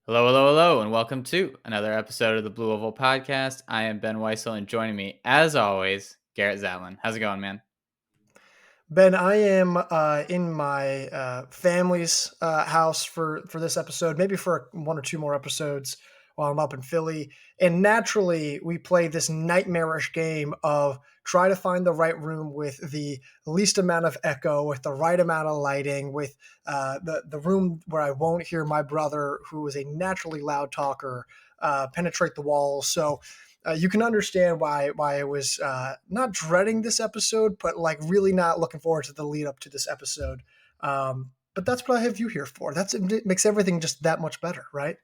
Hello, hello, hello, and welcome to another episode of the Blue Oval Podcast. I am Ben Weissel, and joining me, as always, Garrett Zatlin. How's it going, man? Ben, I am in my family's house for this episode, maybe for one or two more episodes while I'm up in Philly. And naturally, we play this nightmarish game of try to find the right room with the least amount of echo, with the right amount of lighting, with the room where I won't hear my brother, who is a naturally loud talker, penetrate the walls. So you can understand why I was not dreading this episode, but like really not looking forward to the lead up to this episode. But that's what I have you here for. It makes everything just that much better, right?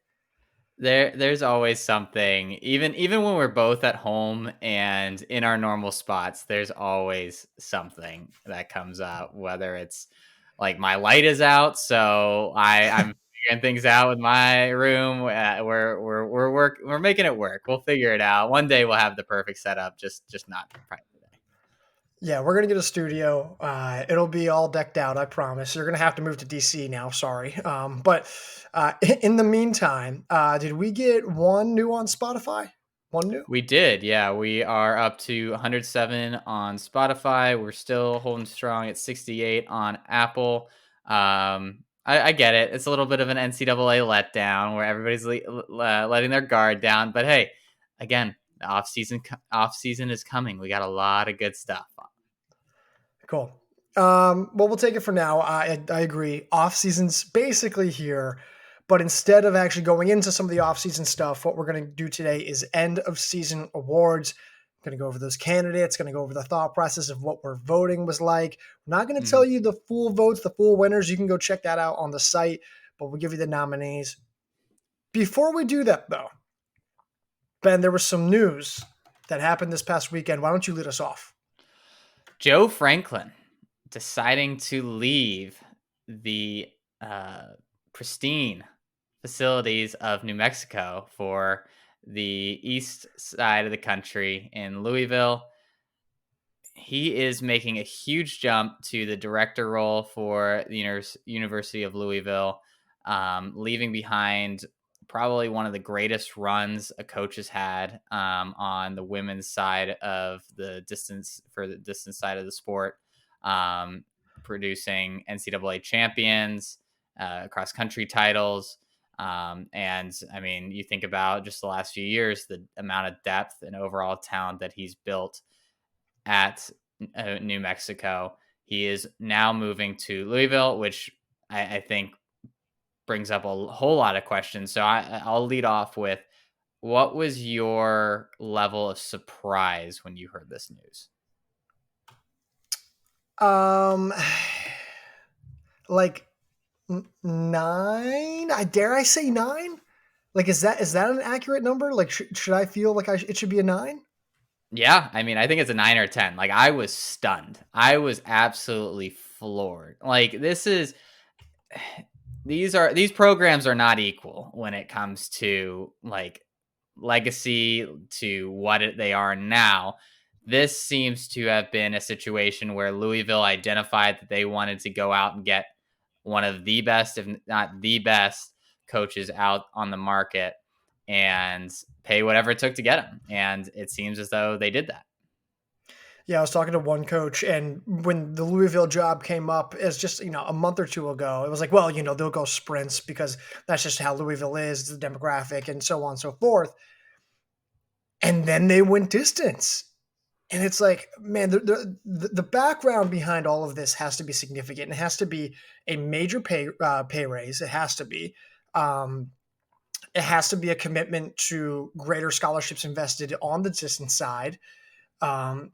There's always something, even when we're both at home and in our normal spots. There's always something that comes up. Whether it's like my light is out, so I'm figuring things out with my room. We're making it work. We'll figure it out. One day we'll have the perfect setup. Just not right today. Yeah, we're gonna get a studio. It'll be all decked out, I promise. You're gonna have to move to DC now. Sorry, but in the meantime, did we get one new on Spotify? One new? We did, yeah. We are up to 107 on Spotify. We're still holding strong at 68 on Apple. I get it. It's a little bit of an NCAA letdown where everybody's letting their guard down. But hey, again, the off season is coming. We got a lot of good stuff. Cool. Well, we'll take it for now. I agree. Off season's basically here, but instead of actually going into some of the off season stuff, what we're going to do today is end of season awards. Going to go over those candidates. Going to go over the thought process of what we're voting was like. We're not going to tell Mhm. you the full votes, the full winners. You can go check that out on the site, but we'll give you the nominees. Before we do that, though, Ben, there was some news that happened this past weekend. Why don't you lead us off? Joe Franklin deciding to leave the pristine facilities of New Mexico for the east side of the country in Louisville. He is making a huge jump to the director role for the University of Louisville, leaving behind probably one of the greatest runs a coach has had on the women's side of the distance side of the sport, producing NCAA champions, cross country titles. And I mean, you think about just the last few years, the amount of depth and overall talent that he's built at New Mexico. He is now moving to Louisville, which I think brings up a whole lot of questions. So I'll lead off with, what was your level of surprise when you heard this news? Um, like nine. I dare I say nine. Like, is that an accurate number? Like, should I feel like it should be a nine? Yeah, I mean, I think it's a 9 or 10. Like, I was stunned. I was absolutely floored. Like, these programs are not equal when it comes to like legacy to they are now. This seems to have been a situation where Louisville identified that they wanted to go out and get one of the best, if not the best, coaches out on the market and pay whatever it took to get him. And it seems as though they did that. Yeah, I was talking to one coach, and when the Louisville job came up, as just a month or two ago, it was like, well, they'll go sprints because that's just how Louisville is, the demographic, and so on and so forth. And then they went distance. And it's like, man, the background behind all of this has to be significant. It has to be a major pay raise. It has to be. Um, it has to be a commitment to greater scholarships invested on the distance side. Um,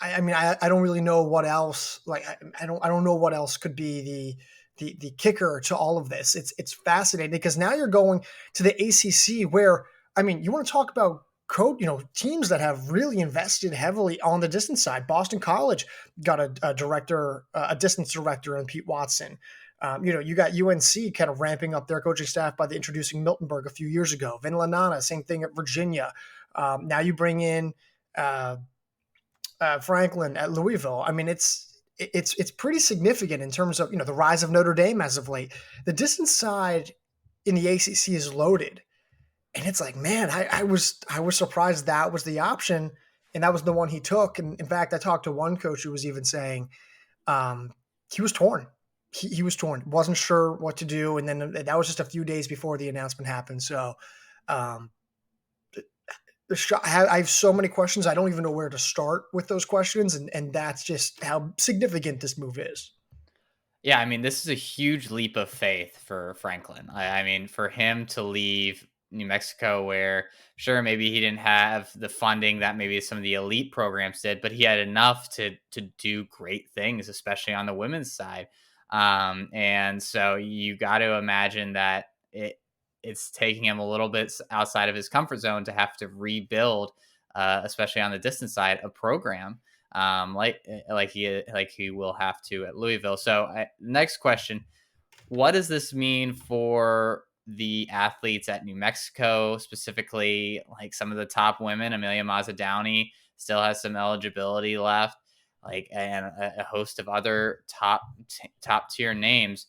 I mean, I don't really know what else. Like, I don't know what else could be the kicker to all of this. It's fascinating because now you're going to the ACC, where I mean, you want to talk about teams that have really invested heavily on the distance side. Boston College got a director, a distance director, in Pete Watson. You got UNC kind of ramping up their coaching staff by introducing Miltonberg a few years ago. Vin Lanana, same thing at Virginia. Now you bring in Franklin at Louisville. I mean, it's pretty significant in terms of the rise of Notre Dame as of late. The distance side in the ACC is loaded. And it's like, man, I was surprised that was the option, and that was the one he took. And in fact, I talked to one coach who was even saying um, he was torn. He was torn, wasn't sure what to do, and then that was just a few days before the announcement happened. So um, I have so many questions. I don't even know where to start with those questions, and that's just how significant this move is. Yeah, I mean, this is a huge leap of faith for Franklin. I mean, for him to leave New Mexico, where sure maybe he didn't have the funding that maybe some of the elite programs did, but he had enough to do great things, especially on the women's side. And so you got to imagine that it's taking him a little bit outside of his comfort zone to have to rebuild, especially on the distance side, a program like he will have to at Louisville. So, next question: what does this mean for the athletes at New Mexico, specifically like some of the top women? Amelia Mazzadowney still has some eligibility left, like and a host of other top tier names.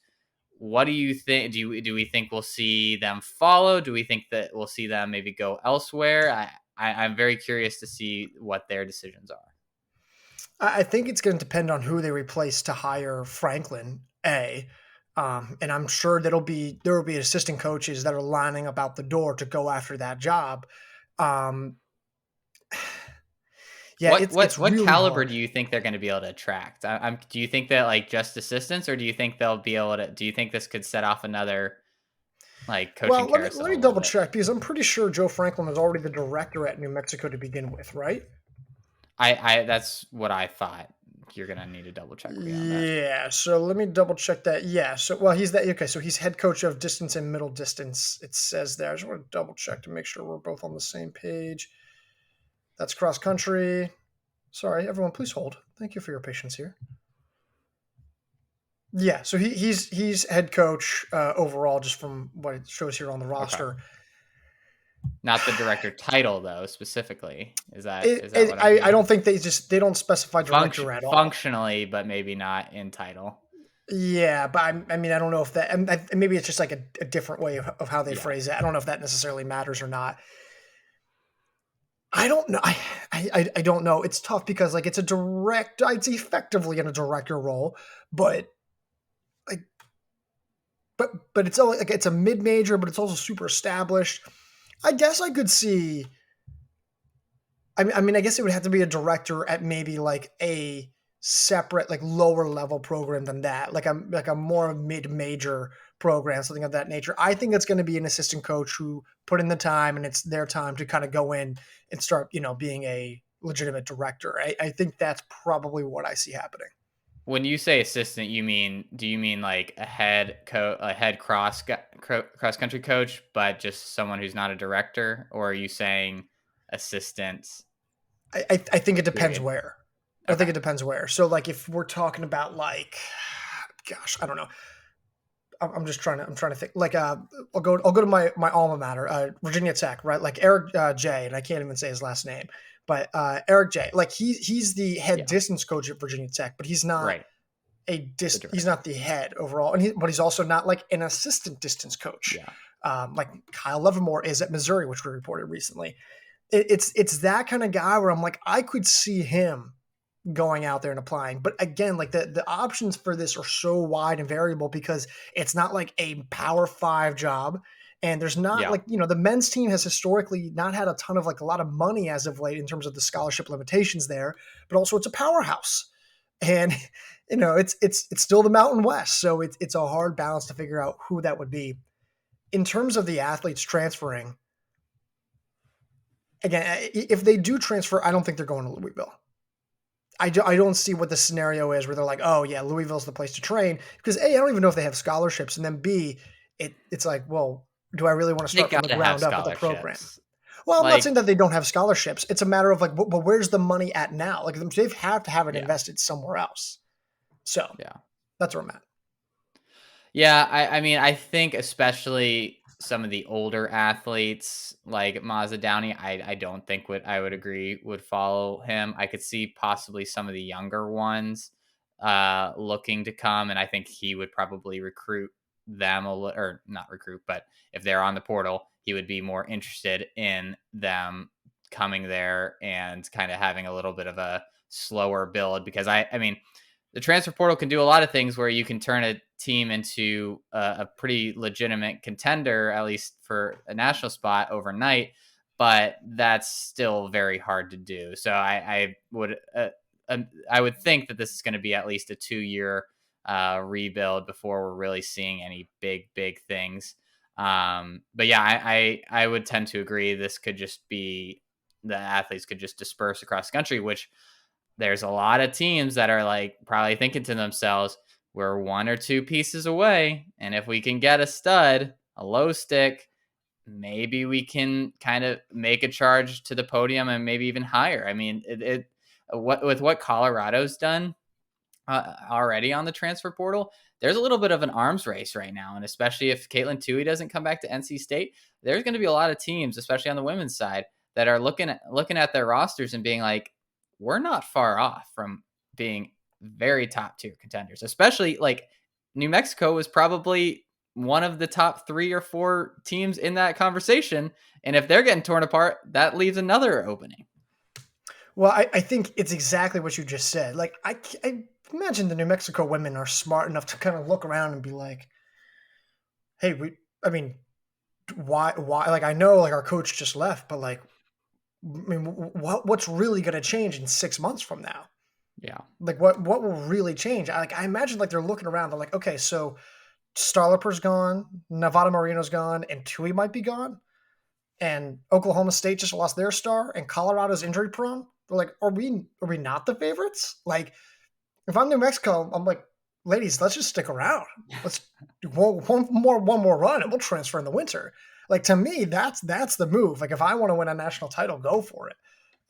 What do you think? Do we think we'll see them follow? Do we think that we'll see them maybe go elsewhere? I'm very curious to see what their decisions are. I think it's going to depend on who they replace to hire Franklin. And I'm sure there will be assistant coaches that are lining up out the door to go after that job. Um, yeah, it's What really caliber hard. do you think they're going to be able to attract? Do you think that like just assistants, or do you think they'll be able to? Do you think this could set off another like coaching Well, let me carousel a little double bit? check because I'm pretty sure Joe Franklin was already the director at New Mexico to begin with, right? I that's what I thought. You're gonna need to double check me on that. Yeah, so let me double check that. Yeah, so well, he's that okay. So he's head coach of distance and middle distance. It says there. I just want to double check to make sure we're both on the same page. That's cross country. Sorry, everyone, please hold. Thank you for your patience here. Yeah, so he's head coach overall, just from what it shows here on the Okay, roster. not the director title though specifically. Is that what I'm I hearing? don't think they don't specify director at all. Functionally, but maybe not in title. Yeah, but I mean, I don't know if that, and maybe it's just like a different way of how they Yeah. phrase it. I don't know if that necessarily matters or not. I don't know. I don't know. It's tough because like it's effectively in a director role, but like, but it's only like it's a mid major, but it's also super established. I guess I could see. I mean, I guess it would have to be a director at maybe like a separate, like lower level program than that, like a more mid major program, something of that nature. I think it's going to be an assistant coach who put in the time, and it's their time to kind of go in and start, being a legitimate director. I think that's probably what I see happening. When you say assistant, do you mean like a head cross country coach, but just someone who's not a director, or are you saying assistant? I think it depends Period. where. I think Okay. it depends where. So like if we're talking about like, gosh, I don't know. I'm just trying to think. Like, I'll go to my alma mater, Virginia Tech, right? Like Eric J, and I can't even say his last name, but Eric J. Like he's the head Yeah. distance coach at Virginia Tech, but he's not Right. The he's director. not the head overall, and but he's also not like an assistant distance coach. Yeah. Like Kyle Livermore is at Missouri, which we reported recently. It's that kind of guy where I'm like, I could see him going out there and applying. But again, like the options for this are so wide and variable because it's not like a power five job. And there's not Yeah. like, the men's team has historically not had a ton of like a lot of money as of late in terms of the scholarship limitations there, but also it's a powerhouse. And it's still the Mountain West. So it's a hard balance to figure out who that would be. In terms of the athletes transferring, again, if they do transfer, I don't think they're going to Louisville. I don't see what the scenario is where they're like, oh yeah, Louisville's the place to train because A, I don't even know if they have scholarships, and then B, it's like, well, do I really want to They start from the gotta have ground up with a program? scholarships. Well, I'm not saying Like, that they don't have scholarships. It's a matter of like, but where's the money at now? Like they have to have it yeah. invested somewhere else. So Yeah. that's where I'm at. Yeah, I mean, I think especially some of the older athletes like Mazda Downey, I don't think I would agree would follow him. I could see possibly some of the younger ones looking to come, and I think he would probably recruit them or not recruit, but if they're on the portal, he would be more interested in them coming there and kind of having a little bit of a slower build because I mean, the transfer portal can do a lot of things where you can turn a team into a pretty legitimate contender, at least for a national spot overnight. But that's still very hard to do. So I would think that this is going to be at least a 2 year rebuild before we're really seeing any big things. But yeah, I would tend to agree. This could just be the athletes could just disperse across the country, which there's a lot of teams that are like probably thinking to themselves, we're one or two pieces away. And if we can get a stud, a low stick, maybe we can kind of make a charge to the podium and maybe even higher. I mean, what Colorado's done already on the transfer portal, there's a little bit of an arms race right now. And especially if Caitlin Toohey doesn't come back to NC State, there's going to be a lot of teams, especially on the women's side, that are looking at their rosters and being like, we're not far off from being very top tier contenders, especially like New Mexico was probably one of the top 3 or 4 teams in that conversation. And if they're getting torn apart, that leaves another opening. Well, I think it's exactly what you just said. Like, I imagine the New Mexico women are smart enough to kind of look around and be like, hey, I mean, why, like, I know like our coach just left, but like, I mean, what's really going to change in 6 months from now? Yeah. Like, what will really change? I imagine like they're looking around. They're like, okay, so Starliper's gone, Nevada Marino's gone, and Tui might be gone. And Oklahoma State just lost their star, and Colorado's injury prone. They're like, are we not the favorites? Like, if I'm New Mexico, I'm like, ladies, let's just stick around. Let's do one more run, and we'll transfer in the winter. Like, to me, that's the move. Like, if I want to win a national title, go for it.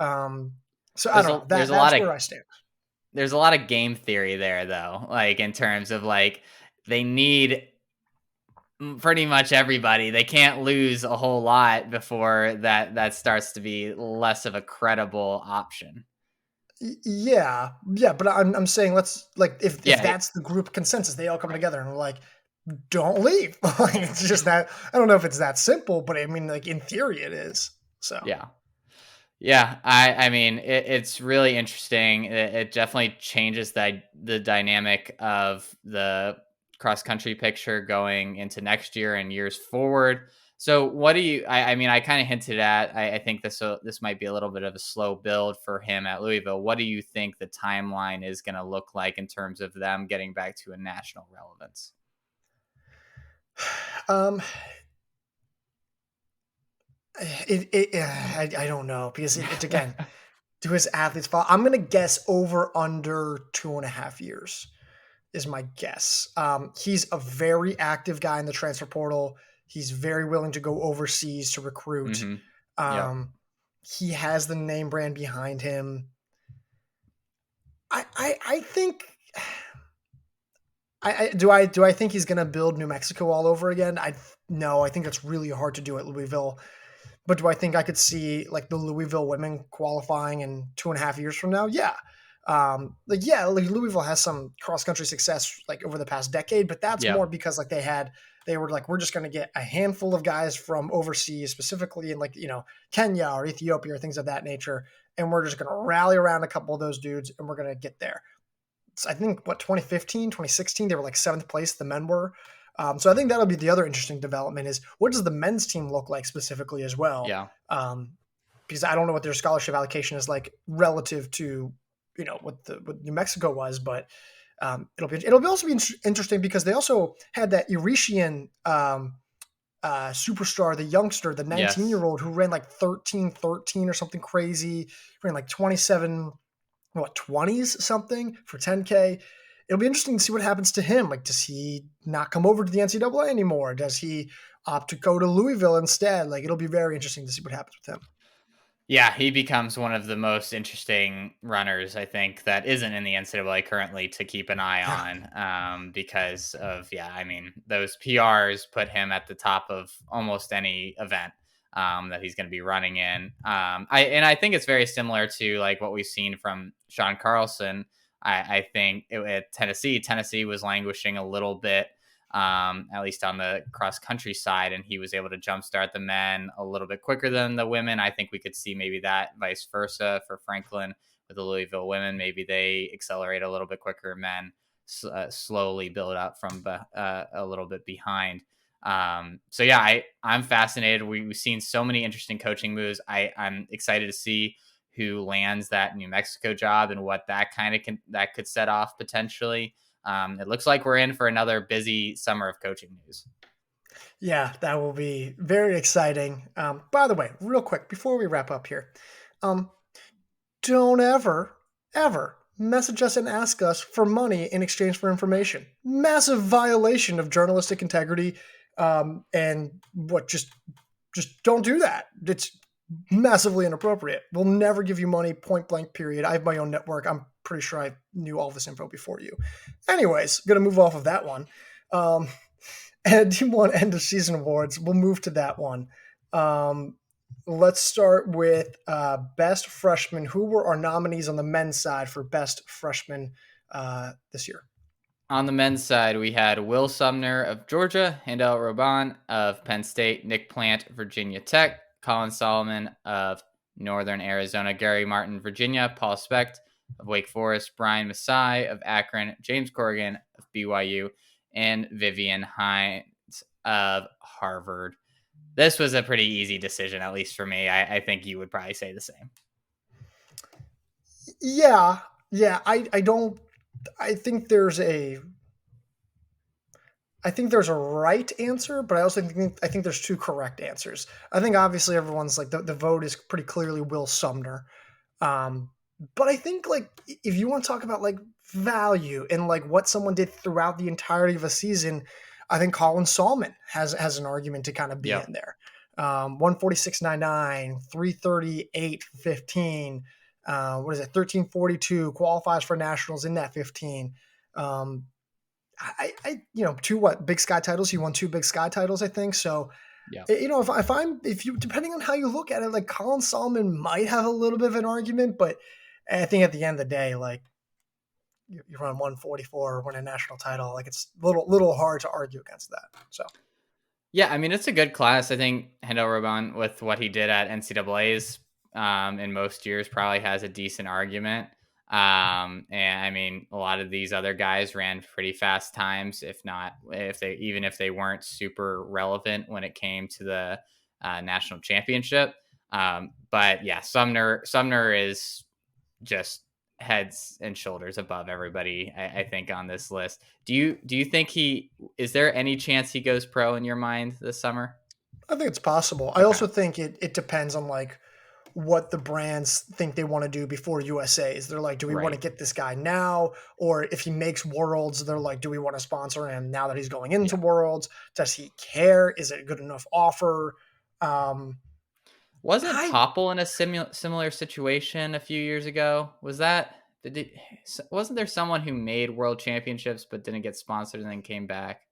So I don't know. That's where I stand. There's a lot of game theory there, though. Like in terms of like they need pretty much everybody. They can't lose a whole lot before that starts to be less of a credible option. Yeah, but I'm saying let's like if that's the group consensus, they all come together and we're like, don't leave. Like, it's just that I don't know if it's that simple, but I mean, like in theory, it is. So yeah. I mean, it's really interesting. It definitely changes the dynamic of the cross country picture going into next year and years forward. So what do you, I mean, I kind of hinted at, I think this might be a little bit of a slow build for him at Louisville. What do you think the timeline is going to look like in terms of them getting back to a national relevance? I don't know because it's again, do his athletes fall? I'm going to guess over under 2.5 years is my guess. He's a very active guy in the transfer portal. He's very willing to go overseas to recruit. Mm-hmm. Yep. He has the name brand behind him. I think. Do I think he's going to build New Mexico all over again? No, I think that's really hard to do at Louisville. But do I think I could see like the Louisville women qualifying in 2.5 years from now? Yeah. Like Louisville has some cross country success like over the past decade, but that's more because like they were like, we're just going to get a handful of guys from overseas, specifically in like, Kenya or Ethiopia or things of that nature. And we're just going to rally around a couple of those dudes and we're going to get there. So I think 2015, 2016, they were like 7th place. The men were. So I think that'll be the other interesting development is what does the men's team look like specifically as well? Yeah. Because I don't know what their scholarship allocation is like relative to, what New Mexico was, but it'll also be interesting because they also had that Eritrean superstar, the youngster, the 19-year-old who ran like 13 or something crazy, ran like 27, 20s something for 10K. It'll be interesting to see what happens to him. Like, does he not come over to the NCAA anymore? Does he opt to go to Louisville instead? Like, it'll be very interesting to see what happens with him. Yeah, he becomes one of the most interesting runners, I think, that isn't in the NCAA currently to keep an eye on because of, I mean, those PRs put him at the top of almost any event that he's going to be running in. I think it's very similar to like what we've seen from Sean Carlson. I think at Tennessee was languishing a little bit at least on the cross country side, and he was able to jumpstart the men a little bit quicker than the women. I think we could see maybe that vice versa for Franklin with the Louisville women. Maybe they accelerate a little bit quicker, men slowly build up from a little bit behind. So yeah, I'm fascinated. We've seen so many interesting coaching moves. I'm excited to see who lands that New Mexico job and what that that could set off potentially. It looks like we're in for another busy summer of coaching news. Yeah, that will be very exciting. By the way, real quick before we wrap up here, um, don't ever message us and ask us for money in exchange for information. Massive violation of journalistic integrity. And what just don't do that. It's massively inappropriate. We'll never give you money, point blank, period. I have my own network. I'm pretty sure I knew all this info before you. Anyways, gonna move off of that one. And you want end of season awards. We'll move to that one. Let's start with best freshman. Who were our nominees on the men's side for best freshman this year? On the men's side, we had Will Sumner of Georgia, Handel Roban of Penn State, Nick Plant, Virginia Tech, Colin Solomon of Northern Arizona, Gary Martin, Virginia, Paul Specht of Wake Forest, Brian Masai of Akron, James Corrigan of BYU, and Vivian Hines of Harvard. This was a pretty easy decision, at least for me. I think you would probably say the same. Yeah. I don't. I think there's a right answer, but I also think there's two correct answers. I think obviously everyone's like the vote is pretty clearly Will Sumner. But I think like if you want to talk about like value and like what someone did throughout the entirety of a season, I think Colin Solomon has an argument to kind of be in there. 146.99, 338.15. What is it? 1342 qualifies for nationals in that 15. I two Big Sky titles. He won 2 Big Sky titles, I think. So, Yeah. if you depending on how you look at it, like Colin Solomon might have a little bit of an argument, but I think at the end of the day, like you run 144, win a national title, like it's little hard to argue against that. So. Yeah, I mean, it's a good class. I think Handel Roban, with what he did at NCAA's in most years, probably has a decent argument. And I mean, a lot of these other guys ran pretty fast times, if they weren't super relevant when it came to the national championship. But yeah, Sumner is just heads and shoulders above everybody, I think, on this list. Do you think is there any chance he goes pro in your mind this summer? I think it's possible. I Okay. also think it depends on like what the brands think they want to do before USA's. They're like, do we want to Right. get this guy now? Or if he makes Worlds, they're like, do we want to sponsor him now that he's going into Yeah. Worlds? Does he care? Is it a good enough offer? Um, Wasn't I Popple in a similar situation a few years ago? Wasn't there someone who made world championships but didn't get sponsored and then came back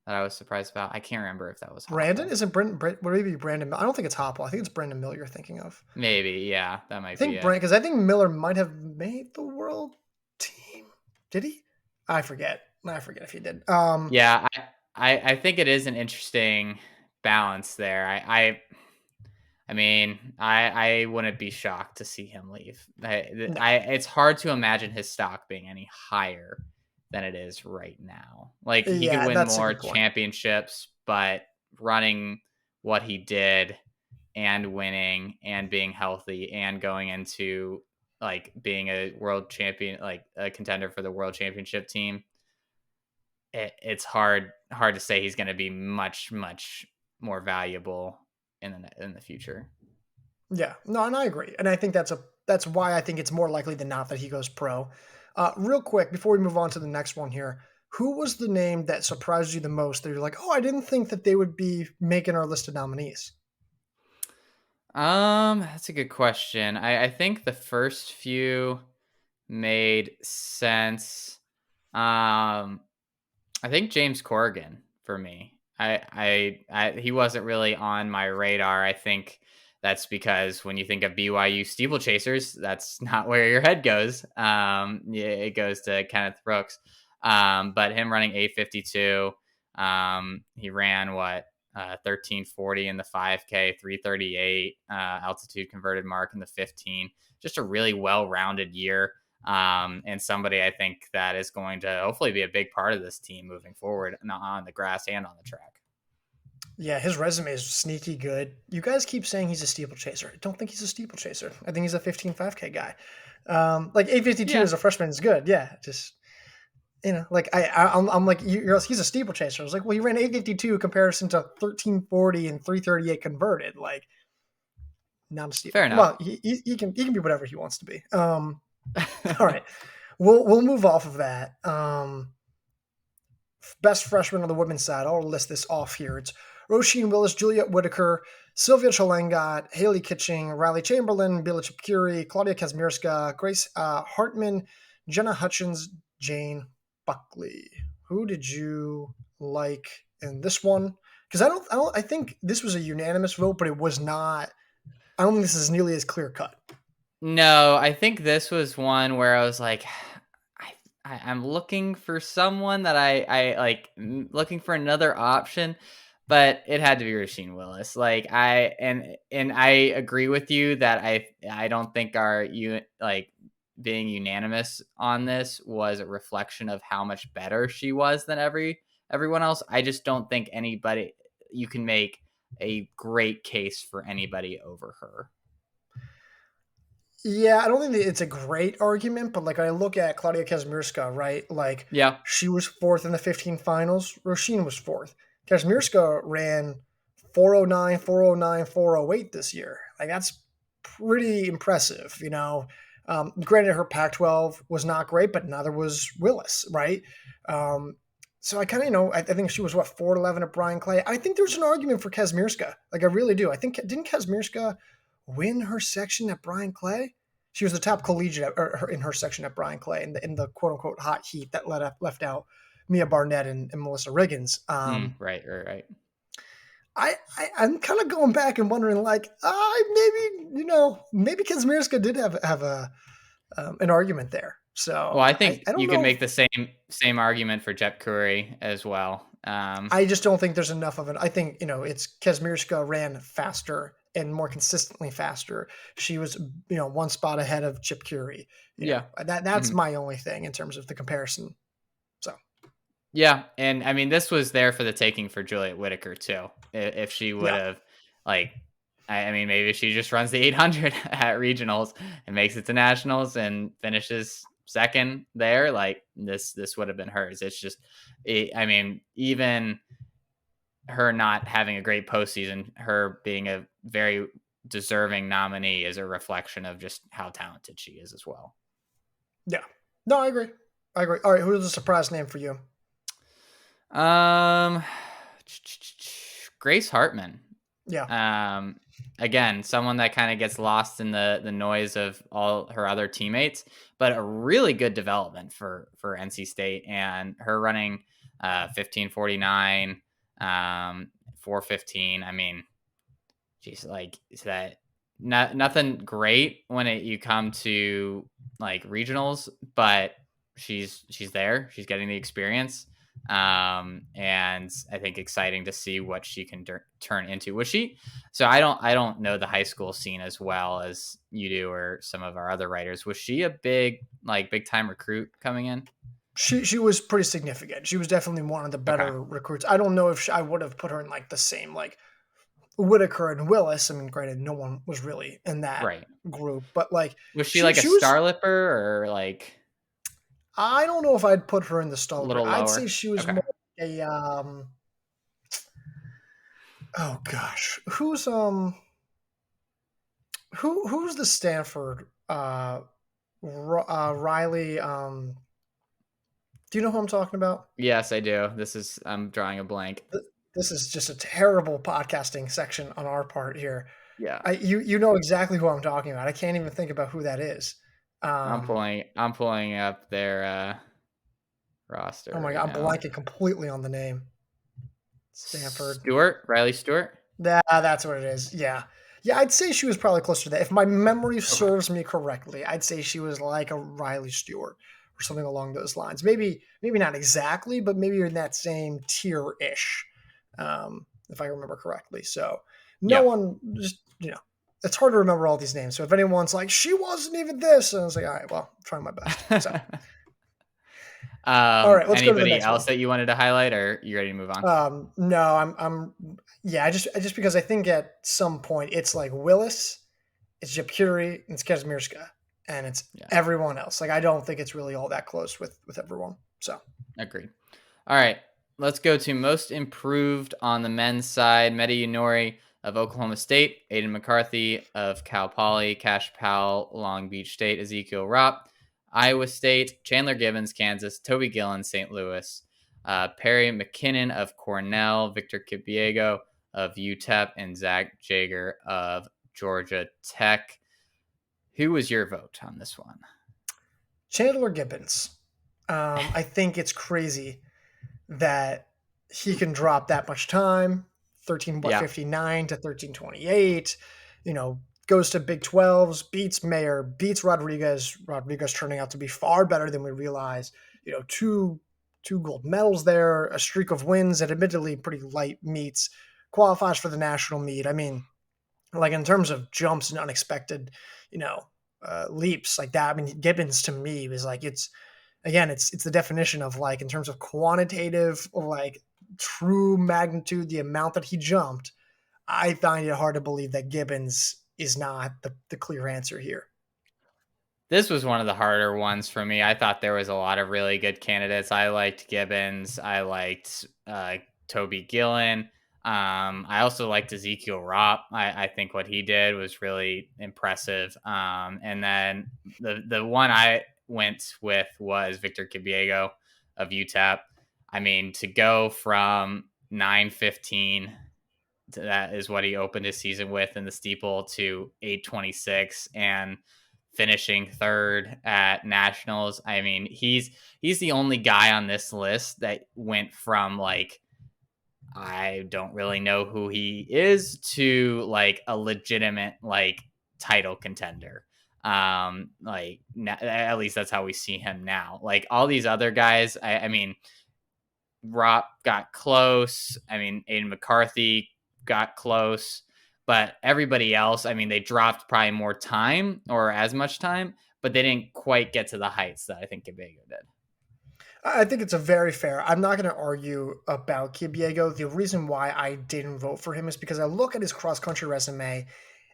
that I was surprised about? I can't remember if that was Brandon Hopple. isn't Brandon. Maybe Brandon. I don't think it's Hopple. I think it's Brandon Miller you're thinking of. Maybe, yeah, that I might be think it. Brand because I think Miller might have made the world team. Did he? I forget. I forget if he did. Yeah, I think it is an interesting balance there. I mean, I wouldn't be shocked to see him leave. No. It's hard to imagine his stock being any higher than it is right now. Like he could Yeah, win that's a more good point. championships, but running what he did and winning and being healthy and going into like being a world champion, like a contender for the world championship team, it's hard to say he's going to be much more valuable in the future. Yeah, no, and I agree, and I think that's why I think it's more likely than not that he goes pro. Real quick before we move on to the next one here, who was the name that surprised you the most? That you're like, oh, I didn't think that they would be making our list of nominees. That's a good question. I think the first few made sense. I think James Corrigan for me. He wasn't really on my radar. I think that's because when you think of BYU steeplechasers, that's not where your head goes. Yeah, it goes to Kenneth Brooks. But him running 852, He ran 1340 in the 5K, 338 altitude converted mark in the 15. Just a really well-rounded year. And somebody I think that is going to hopefully be a big part of this team moving forward on the grass and on the track. Yeah, his resume is sneaky good. You guys keep saying he's a steeplechaser. I don't think he's a steeplechaser. I think he's a 15 5K guy. Like 852 Yeah, as a freshman is good. Yeah, just like I'm like he's a steeplechaser. I was like, well, he ran 852 comparison to 1340 and 338 converted. Like, not a steep. fair enough. Well, he can be whatever he wants to be. All right, we'll move off of that. Best freshman on the women's side. I'll list this off here. It's Roisin Willis, Juliet Whitaker, Sylvia Chalangat, Haley Kitching, Riley Chamberlain, Bila Chipkuri, Claudia Kazmierska, Grace Hartman, Jenna Hutchins, Jane Buckley. Who did you like in this one? Because I think this was a unanimous vote, but it was not. I don't think this is nearly as clear cut. No, I think this was one where I was like, I'm looking for someone that I like, looking for another option, but it had to be Rasheem Willis. Like and I agree with you that I don't think being unanimous on this was a reflection of how much better she was than everyone else. I just don't think you can make a great case for anybody over her. Yeah, I don't think that it's a great argument, but like I look at Claudia Kazmierska, right? Like Yeah. she was fourth in the 15 finals. Roisin was fourth. Kazmierska ran 409, 409, 408 this year. Like that's pretty impressive, Granted, her Pac-12 was not great, but neither was Willis, right? So I kind of, I think she was 411 at Brian Clay. I think there's an argument for Kazmierska. Like I really do. I think didn't Kazmierska win her section at Brian Clay? She was the top collegiate in her section at Brian Clay in the quote unquote hot heat that left out Mia Barnett and Melissa Riggins. Right. I'm kind of going back and wondering, like, maybe Kazmierska did have an argument there. So Well, I think I don't you could know. make the same argument for Jet Curry as well. I just don't think there's enough of it. I think it's Kazmierska ran faster and more consistently faster. She was one spot ahead of Chip Curry. Yeah. That's my only thing in terms of the comparison. So Yeah, and I mean this was there for the taking for Juliet Whitaker too. If she would have I mean maybe she just runs the 800 at regionals and makes it to nationals and finishes second there, like this would have been hers. It's just I mean even her not having a great postseason, her being a very deserving nominee is a reflection of just how talented she is as well. Yeah. No, I agree. All right, who's the surprise name for you? Grace Hartman. Yeah. Again, someone that kind of gets lost in the noise of all her other teammates, but a really good development for NC State, and her running 1549, 415. I mean, geez, like is that nothing great when you come to like regionals, but she's there. She's getting the experience. And I think exciting to see what she can turn into. Was she? So I don't know the high school scene as well as you do or some of our other writers. Was she a big time recruit coming in? She was pretty significant. She was definitely one of the better recruits. I don't know if I would have put her in like the same like Whitaker and Willis. I mean, granted, no one was really in that group, but like was she like a star lipper or like? I don't know if I'd put her in the star lipper. I'd say she was more a oh gosh, who's the Stanford Riley? Do you know who I'm talking about? Yes, I do. I'm drawing a blank. This is just a terrible podcasting section on our part here. Yeah, you know exactly who I'm talking about. I can't even think about who that is. I'm pulling up their roster. Oh my god, I'm blanking completely on the name. Stanford. Riley Stewart. That's what it is. Yeah. I'd say she was probably closer to that. If my memory serves me correctly, I'd say she was like a Riley Stewart. or something along those lines. Maybe not exactly, but maybe you're in that same tier ish, if I remember correctly. So no Yeah. one just it's hard to remember all these names. So if anyone's like, she wasn't even this, and I was like, all right, well, I'm trying my best. So all right, let's go to the Anybody next else one. that you wanted to highlight, or you ready to move on? No, yeah, I just because I think at some point it's like Willis, it's Japuri, it's Kazmierska, and it's Yeah, everyone else. Like I don't think it's really all that close with everyone. So agreed. All right, let's go to most improved on the men's side. Mehdi Unori of Oklahoma State, Aiden McCarthy of Cal Poly, Cash Powell, Long Beach State, Ezekiel Ropp, Iowa State, Chandler Gibbons, Kansas, Toby Gillen, St. Louis, Perry McKinnon of Cornell, Victor Kipiego of UTEP, and Zach Jager of Georgia Tech. Who was your vote on this one? Chandler Gibbons. I think it's crazy that he can drop that much time, Yeah, 13:59 to 13:28, goes to Big 12s, beats Mayer, beats Rodriguez turning out to be far better than we realized. Two gold medals there, a streak of wins and admittedly pretty light meets, qualifies for the national meet. I mean, like in terms of jumps and unexpected, leaps like that. I mean, Gibbons to me was like it's the definition of like in terms of quantitative like true magnitude, the amount that he jumped. I find it hard to believe that Gibbons is not the clear answer here. this was one of the harder ones for me. I thought there was a lot of really good candidates. I liked Gibbons. I liked Toby Gillen. I also liked Ezekiel Ropp. I think what he did was really impressive. And then the one I went with was Victor Kipiego of UTEP. I mean, to go from 9:15, that is what he opened his season with in the steeple, to 8:26 and finishing third at nationals. I mean, he's the only guy on this list that went from like, I don't really know who he is, to like a legitimate like title contender. Like at least that's how we see him now. Like all these other guys, I mean, Ropp got close. I mean, Aiden McCarthy got close, but everybody else, I mean, they dropped probably more time or as much time, but they didn't quite get to the heights that I think Cabego did. I think it's a very fair. I'm not going to argue about Kibiego. The reason why I didn't vote for him is because I look at his cross country resume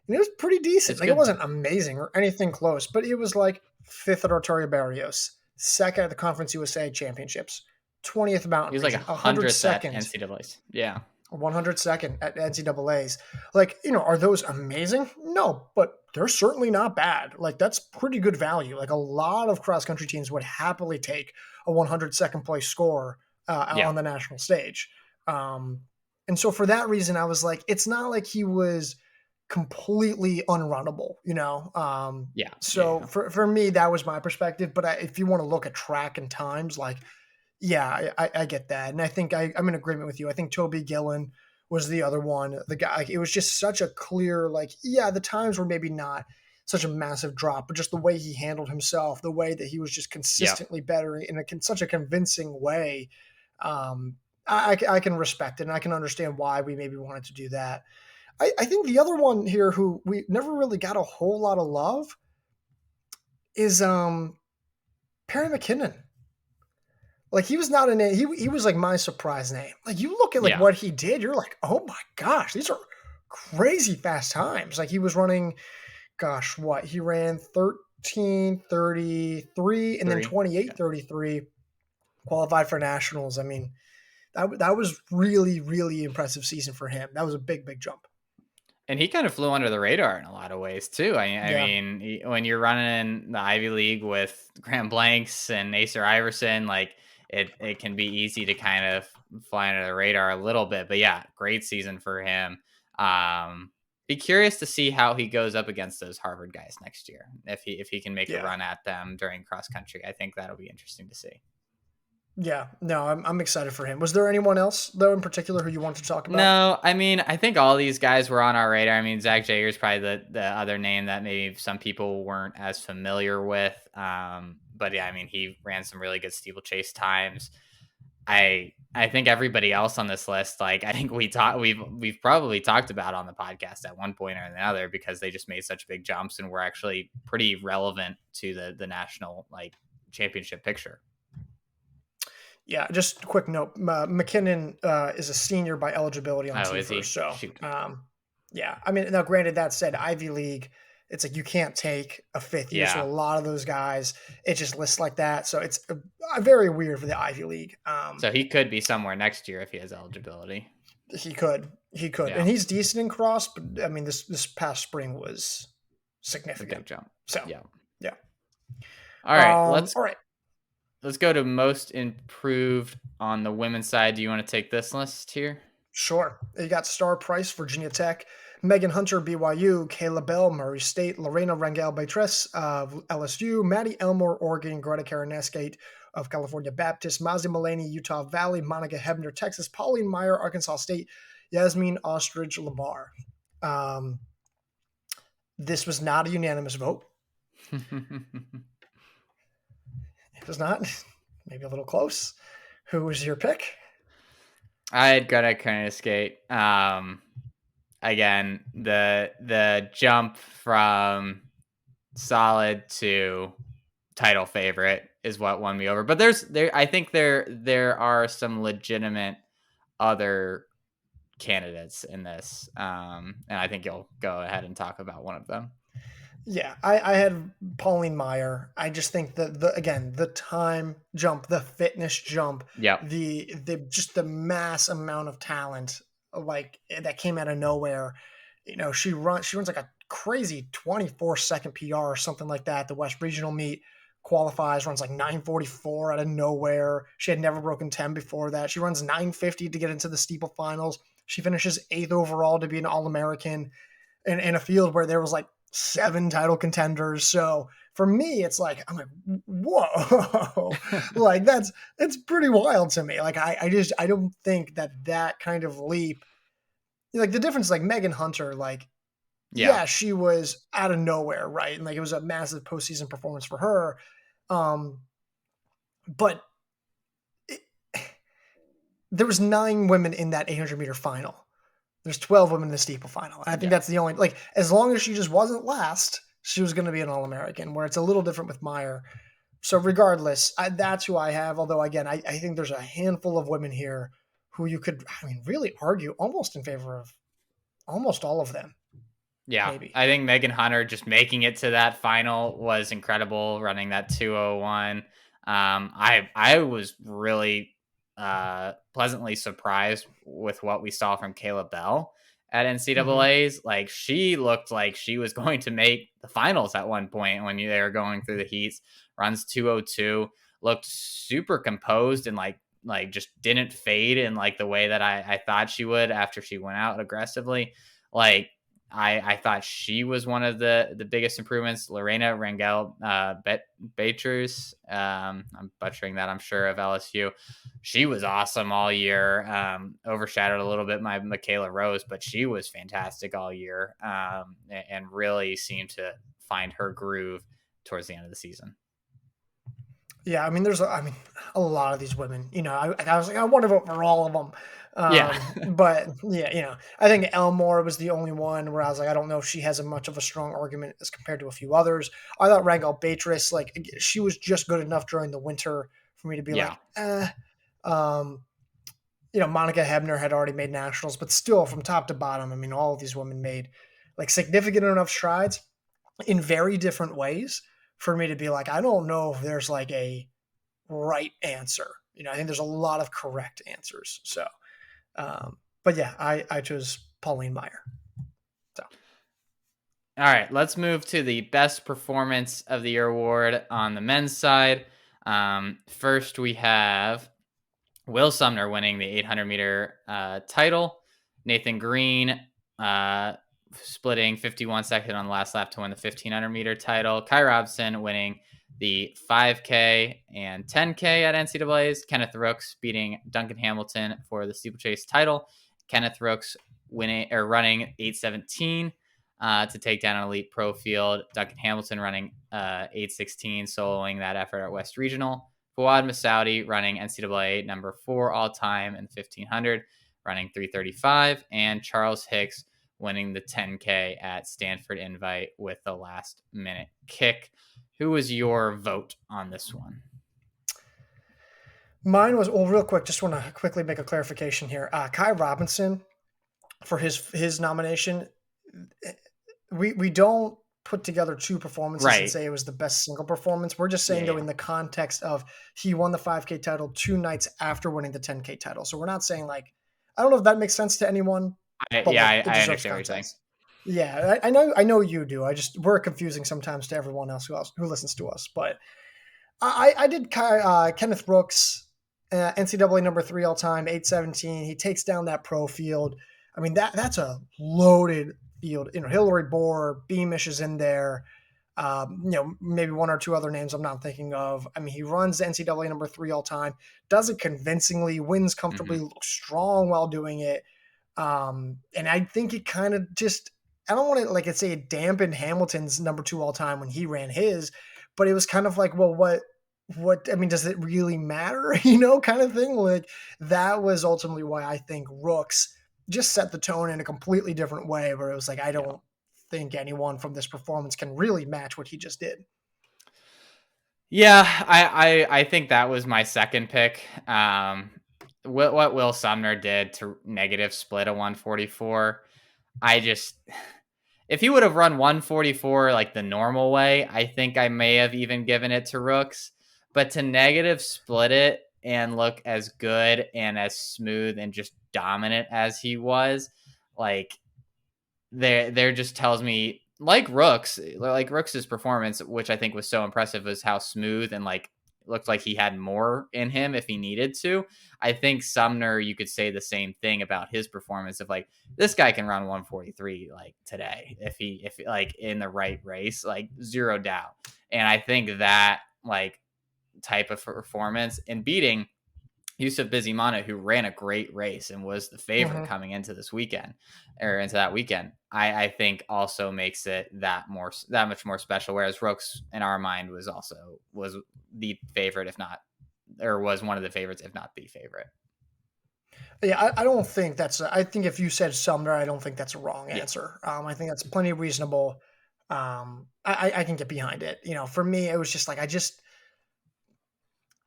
and it was pretty decent. It's Like it good. wasn't amazing or anything close, but it was like fifth at Artoria Barrios, second at the Conference USA Championships, 20th He mountain was like a region, hundredth at 102nd, NCAA's. Yeah. 102nd at NCAA's. Like, are those amazing? No, but they're certainly not bad. Like, that's pretty good value. Like, a lot of cross country teams would happily take a 102nd place score Yeah. on the national stage. And so, for that reason, I was like, it's not like he was completely unrunnable. Yeah. So, Yeah. for me, that was my perspective. But if you want to look at track and times, like, yeah, I get that, and I think I'm in agreement with you. I think Toby Gillen was the other one. The guy, like, it was just such a clear, like, yeah, the times were maybe not such a massive drop, but just the way he handled himself, the way that he was just Yeah. consistently better in such a convincing way. I can respect it, and I can understand why we maybe wanted to do that. I think the other one here who we never really got a whole lot of love is Perry McKinnon. Like he was not a name. He was like my surprise name. Like you look at like Yeah. what he did, you're like, oh my gosh, these are crazy fast times. Like he was running, gosh, what he ran 13:33 and then 3. twenty Yeah. eight 33 qualified for nationals. I mean, that was really impressive season for him. That was a big jump. And he kind of flew under the radar in a lot of ways too. I Yeah, mean, when you're running the Ivy League with Graham Blanks and Acer Iverson, like it can be easy to kind of fly under the radar a little bit. But yeah, great season for him. Be curious to see how he goes up against those Harvard guys next year. If he can make a yeah. run at them during cross country, I think that'll be interesting to see. Yeah, no, I'm excited for him. Was there anyone else though in particular who you wanted to talk about? No, I mean, I think all these guys were on our radar. I mean, Zach Jager's probably the other name that maybe some people weren't as familiar with. but yeah, I mean, he ran some really good steeplechase times. I think everybody else on this list, like I think we've probably talked about on the podcast at one point or another, because they just made such big jumps and were actually pretty relevant to the national like championship picture. Yeah, just a quick note. McKinnon is a senior by eligibility on Oh, is TFER. he? So, Shoot. yeah. I mean, now granted, that said, Ivy League, it's like you can't take a fifth year. So Yeah. a lot of those guys, it just lists like that. So it's very weird for the Ivy League. So he could be somewhere next year if he has eligibility. He could, Yeah. and he's decent in cross. But I mean, this past spring was The significant. big jump. So, Yeah. yeah. All right. All right. Let's go to most improved on the women's side. Do you want to take this list here? Sure. You got Star Price, Virginia Tech, Megan Hunter, BYU, Kayla Bell, Murray State, Lorena Rangel Beatrice of LSU, Maddie Elmore, Oregon, Greta Karanescate of California Baptist, Mazzy Mullaney, Utah Valley, Monica Hebner, Texas, Pauline Meyer, Arkansas State, Yasmin Ostrich, Lamar. This was not a unanimous vote. It was not. Maybe a little close. Who was your pick? I had Greta Karanescate. Again, the jump from solid to title favorite is what won me over. But I think there are some legitimate other candidates in this, and I think you'll go ahead and talk about one of them. Yeah, I had Pauline Meyer. I just think that the time jump, the fitness jump, Yep. the just the mass amount of talent like that came out of nowhere. You know, she runs like a crazy 24-second PR or something like that. The West Regional meet qualifies, runs like 9:44 out of nowhere. She had never broken 10 before that. She runs 9:50 to get into the steeple finals. She finishes 8th overall to be an All-American in a field where there was like 7 title contenders. So for me, it's like, I'm like, whoa, like it's pretty wild to me. Like, I don't think that kind of leap, like the difference, like Megan Hunter, like, yeah, she was out of nowhere. Right. And like, it was a massive postseason performance for her. But there was 9 women in that 800 meter final. There's 12 women in the steeple final. I think that's the only, like, as long as she just wasn't last, she was going to be an All-American, where it's a little different with Meyer. So regardless, that's who I have. Although, again, I think there's a handful of women here who you could, I mean, really argue almost in favor of almost all of them. Yeah, maybe. I think Megan Hunter just making it to that final was incredible, running that 2:01. I was really pleasantly surprised with what we saw from Kayla Bell at NCAA's. Like, she looked like she was going to make the finals at one point when they were going through the heats. Runs 2:02, looked super composed and like just didn't fade in like the way that I thought she would after she went out aggressively. Like, I thought she was one of the biggest improvements. Lorena Rangel Beatrice, I'm butchering that, I'm sure, of LSU. She was awesome all year. Overshadowed a little bit by Michaela Rose, but she was fantastic all year, and really seemed to find her groove towards the end of the season. Yeah, I mean, there's a lot of these women. You know, I was like, I want to vote for all of them. But yeah, you know, I think Elmore was the only one where I was like, I don't know if she has a much of a strong argument as compared to a few others. I thought Rangel Beatrice, like, she was just good enough during the winter for me to be like, you know, Monica Hebner had already made nationals, but still, from top to bottom, I mean, all of these women made like significant enough strides in very different ways for me to be like, I don't know if there's like a right answer. You know, I think there's a lot of correct answers. So, but yeah, I chose Pauline Meyer. So, all right, let's move to the best performance of the year award on the men's side. First, we have Will Sumner winning the 800 meter title. Nathan Green splitting 51 seconds on the last lap to win the 1500 meter title. Kai Robson winning the 5K and 10K at NCAA's. Kenneth Rooks beating Duncan Hamilton for the steeplechase title. Kenneth Rooks running 8:17. to take down an elite pro field. Duncan Hamilton running 8:16, soloing that effort at West Regional. Fouad Masoudi running NCAA number 4 all time in 1500, running 3:35, and Charles Hicks winning the 10K at Stanford Invite with the last minute kick. Who was your vote on this one? Mine was, well, real quick, just want to quickly make a clarification here. Kai Robinson, for his nomination, we don't put together two performances and say it was the best single performance. We're just saying, though, in the context of he won the 5K title 2 nights after winning the 10K title. So we're not saying, like, I don't know if that makes sense to anyone. I understand what you're saying. Yeah, I know you do. We're confusing sometimes to everyone else who listens to us. But I did Kenneth Brooks, NCAA number 3 all time, 8:17. He takes down that pro field. I mean, that's a loaded field. Hillary Bohr, Beamish is in there. Maybe one or two other names I'm not thinking of. I mean, he runs the NCAA number 3 all time, does it convincingly, wins comfortably, looks strong while doing it. And I think it kind of just, I don't want to, like, say it dampened Hamilton's number 2 all time when he ran his, but it was kind of like, well, what, I mean, does it really matter? Kind of thing. Like, that was ultimately why I think Rooks just set the tone in a completely different way, where it was like, I don't think anyone from this performance can really match what he just did. Yeah, I think that was my second pick. What Will Sumner did to negative split a 144, if he would have run 144 like the normal way, I think I may have even given it to Rooks. But to negative split it and look as good and as smooth and just dominant as he was, like, there just tells me, like Rooks' performance, which I think was so impressive, was how smooth and like looked like he had more in him if he needed to. I think Sumner, you could say the same thing about his performance of, like, this guy can run 143 like today if like in the right race, like, zero doubt. And I think that, like, type of performance and beating Yusuf Bizimana, who ran a great race and was the favorite coming into this weekend, or into that weekend, I think also makes it that much more special. Whereas Rooks, in our mind, was the favorite, if not, or was one of the favorites, if not the favorite. Yeah, I don't think I think if you said Sumner, I don't think that's a wrong answer. I think that's plenty reasonable. I can get behind it. For me, it was just like,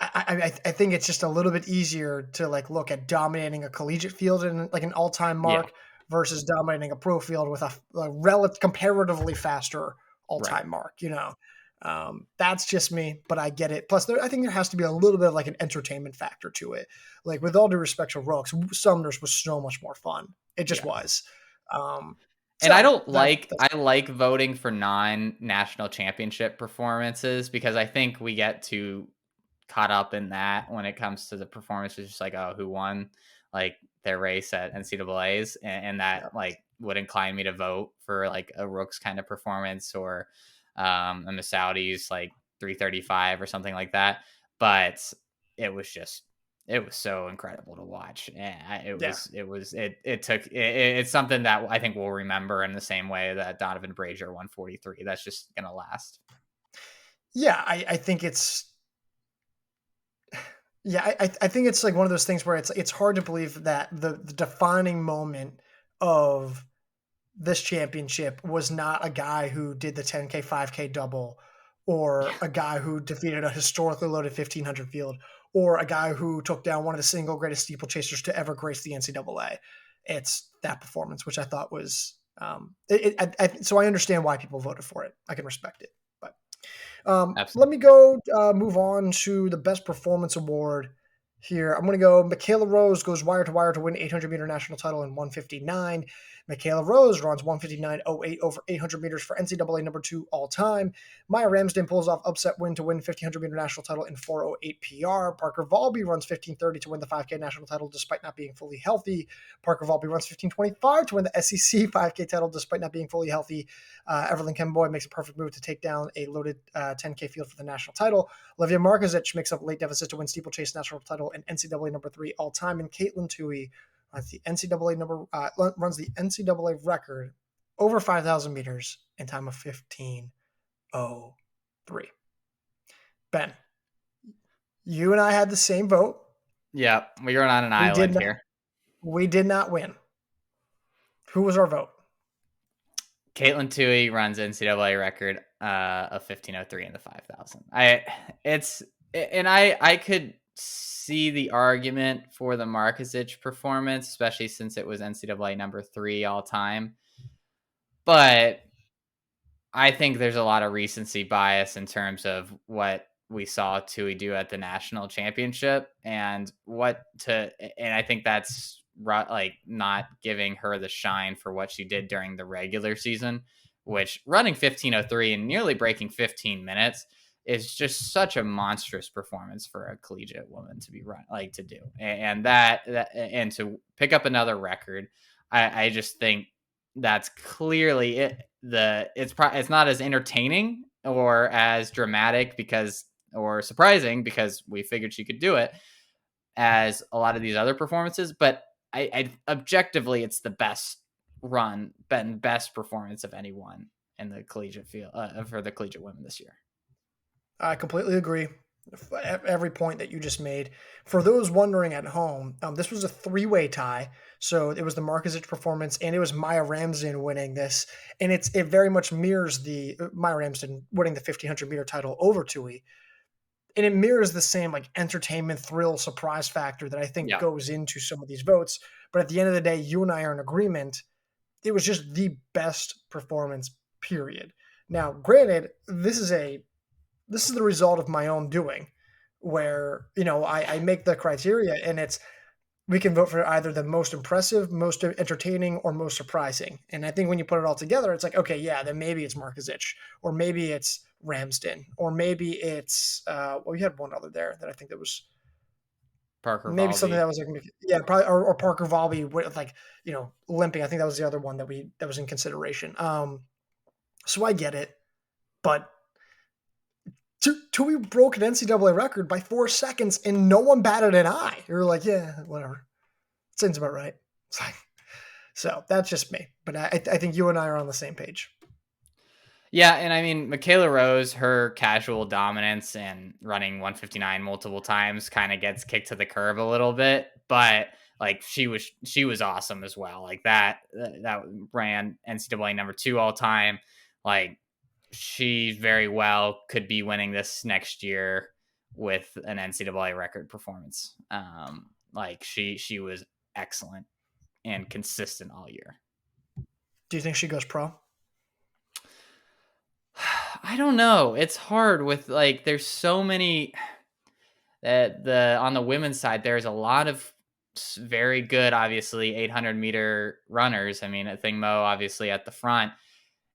I think it's just a little bit easier to, like, look at dominating a collegiate field in, like, an all-time mark versus dominating a pro field with a comparatively faster all-time mark. That's just me, but I get it. Plus, I think there has to be a little bit of, like, an entertainment factor to it. Like, with all due respect to Rooks, Sumner's was so much more fun. It just was. And I like voting for non-national championship performances, because I think we get too caught up in that when it comes to the performance. It's just like, oh, who won, like, their race at NCAAs, and that like would incline me to vote for, like, a Rooks kind of performance, or a Masaudi's like 335 or something like that. But it was so incredible to watch. It's something that I think we'll remember in the same way that Donovan Brazier 143. That's just gonna last. Yeah, I think it's. Yeah, I think it's like one of those things where it's hard to believe that the defining moment of this championship was not a guy who did the 10K, 5K double, or a guy who defeated a historically loaded 1500 field, or a guy who took down one of the single greatest steeplechasers to ever grace the NCAA. It's that performance, which I thought was so I understand why people voted for it. I can respect it. Let me go move on to the best performance award here. I'm going to go Michaela Rose goes wire to wire to win 800-meter national title in 1:59. Michaela Rose runs 1:59.08 over 800 meters for NCAA number 2 all time. Maya Ramsden pulls off upset win to win 1500-meter national title in 4:08 PR. Parker Valby runs 15:30 to win the 5K national title despite not being fully healthy. Parker Valby runs 15:25 to win the SEC 5K title despite not being fully healthy. Evelyn Kemboy makes a perfect move to take down a loaded 10K field for the national title. Olivia Markovic makes up a late deficit to win steeplechase national title and NCAA number 3 all time. And Caitlin Toohey runs the NCAA record over 5,000 meters in time of 15:03. Ben, you and I had the same vote. Yeah, we were on an We did island not. here. We did not win. Who was our vote? Caitlin Tui runs NCAA record of 15:03 in the 5,000. I could see the argument for the Markovic performance, especially since it was NCAA number 3 all time. But I think there's a lot of recency bias in terms of what we saw Tui do at the national championship and I think that's like not giving her the shine for what she did during the regular season, which running 15:03 and nearly breaking 15 minutes is just such a monstrous performance for a collegiate woman to be to do. And and to pick up another record, I just think that's clearly it. It's not as entertaining or as dramatic or surprising because we figured she could do it as a lot of these other performances, but I objectively it's the best performance of anyone in the collegiate field for the collegiate women this year. I completely agree. Every point that you just made. For those wondering at home, this was a three-way tie. So it was the Markovic performance, and it was Maya Ramsden winning this, and it very much mirrors the Maya Ramsden winning the 1500-meter title over Tui, and it mirrors the same like entertainment, thrill, surprise factor that I think Yeah, goes into some of these votes. But at the end of the day, you and I are in agreement. It was just the best performance. Period. Now, granted, this is the result of my own doing, where I make the criteria, and it's we can vote for either the most impressive, most entertaining, or most surprising. And I think when you put it all together, it's like, okay, yeah, then maybe it's Markovic, or maybe it's Ramsden, or maybe it's well, you had one other there that I think that was Parker maybe something Valby. that was like, yeah, probably, or Parker Valby with like limping. I think that was the other one that was in consideration. So I get it, but Tui broke an NCAA record by 4 seconds, and no one batted an eye. You're like, yeah, whatever. Seems about right. So that's just me. But I think you and I are on the same page. Yeah, and I mean, Michaela Rose, her casual dominance and running 159 multiple times kind of gets kicked to the curb a little bit, but like she was awesome as well. Like that ran NCAA number 2 all time. Like she very well could be winning this next year with an NCAA record performance. Like she was excellent and consistent all year. Do you think she goes pro? I don't know. It's hard with like there's so many that the on the women's side there's a lot of very good obviously 800-meter runners. I mean, I think Mo obviously at the front.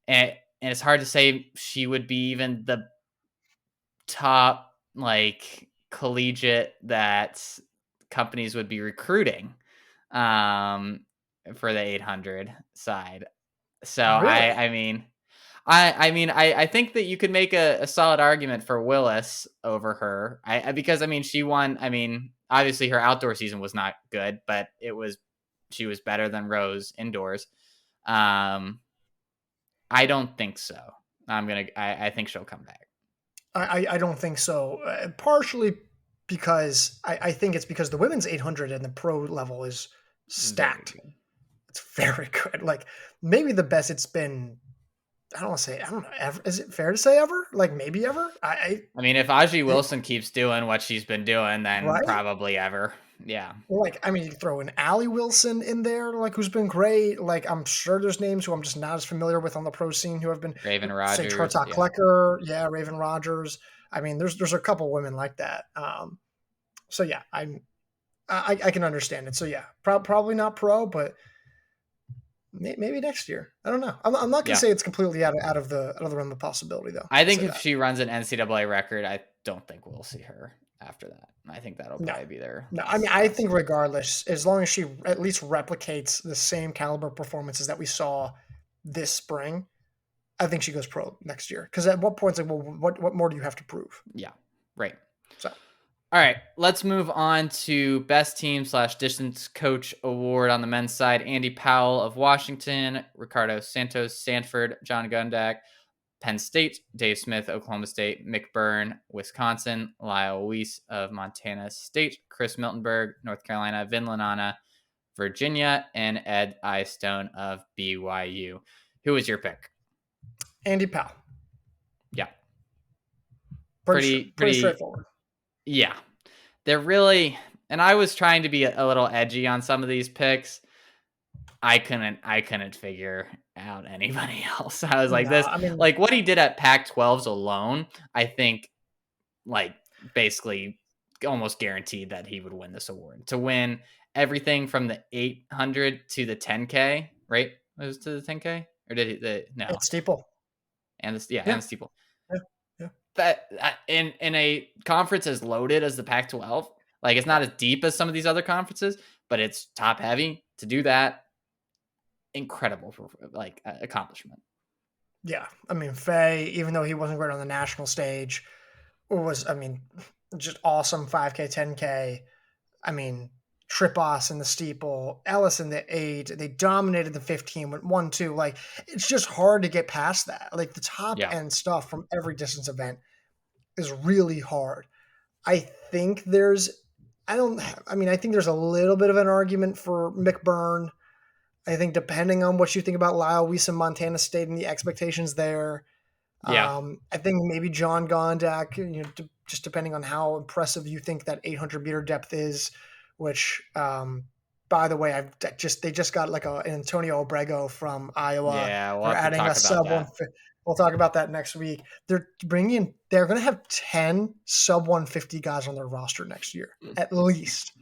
And it's hard to say she would be even the top like collegiate that companies would be recruiting um for the 800 side. So Really? I think that you could make a solid argument for Willis over her. Because I mean she won. I mean obviously her outdoor season was not good, but she was better than Rose indoors. Um, I don't think so. I think she'll come back. I don't think so. Partially because I think it's because the women's 800 and the pro level is Very stacked. good. It's very good. Like maybe the best it's been. I don't want to say. I don't know. Ever, is it fair to say ever? Like maybe ever? I mean, if Aji Wilson keeps doing what she's been doing, then Right? probably ever. Yeah. Like, I mean, you throw an Allie Wilson in there, like who's been great. Like, I'm sure there's names who I'm just not as familiar with on the pro scene who have been, Raven say, Rogers. Chartok Yeah. Klecker, yeah, Raven Rogers. I mean, there's a couple women like that. So yeah, I can understand it. So yeah, probably not pro, but maybe next year. I don't know. I'm not gonna Yeah. say it's completely out of the realm of possibility though. I I'll think say if that. she runs an NCAA record, I don't think we'll see her after that. I think that'll No, probably be their no. I mean, last I last think stop. regardless, as long as she at least replicates the same caliber performances that we saw this spring, I think she goes pro next year. Because at what point it's like, well, what more do you have to prove? Yeah. Right. So All right, let's move on to best team slash distance coach award on the men's side. Andy Powell of Washington, Ricardo Santos, Stanford, John Gundak, Penn State, Dave Smith, Oklahoma State, Mick Byrne, Wisconsin, Lyle Weiss of Montana State, Chris Miltenberg, North Carolina, Vin Lanana, Virginia, and Ed Eyestone of BYU. Who was your pick? Andy Powell. Yeah. Pretty straightforward. Yeah. They're really, and I was trying to be a little edgy on some of these picks. I couldn't figure out anybody else. I was like, No, this, I mean, like what he did at Pac-12s alone, I think, like, basically almost guaranteed that he would win this award. To win everything from the 800 to the 10K, right? Was it to the 10K? Or did he, no. it's steeple. And the, Yeah. and the steeple. Yeah. Yeah. That in a conference as loaded as the Pac-12, like it's not as deep as some of these other conferences, but it's top heavy. To do that, incredible like accomplishment. Yeah, I mean, Faye, even though he wasn't great on the national stage, was, I mean, just awesome 5K, 10K. I mean, Tripos in the steeple, Ellis in the 8. They dominated the 15, went 1-2. Like, it's just hard to get past that. Like, the top end stuff from every distance event is really hard. I think there's a little bit of an argument for Mick Byrne. I think depending on what you think about Lyle Weiss and Montana State and the expectations there, Yeah. I think maybe John Gondak, just depending on how impressive you think that 800 meter depth is, which, by the way, they just got like an Antonio Obrego from Iowa. Yeah, we'll They're have to adding talk a about sub that. 150. We'll talk about that next week. They're going to have 10 sub 150 guys on their roster next year, at least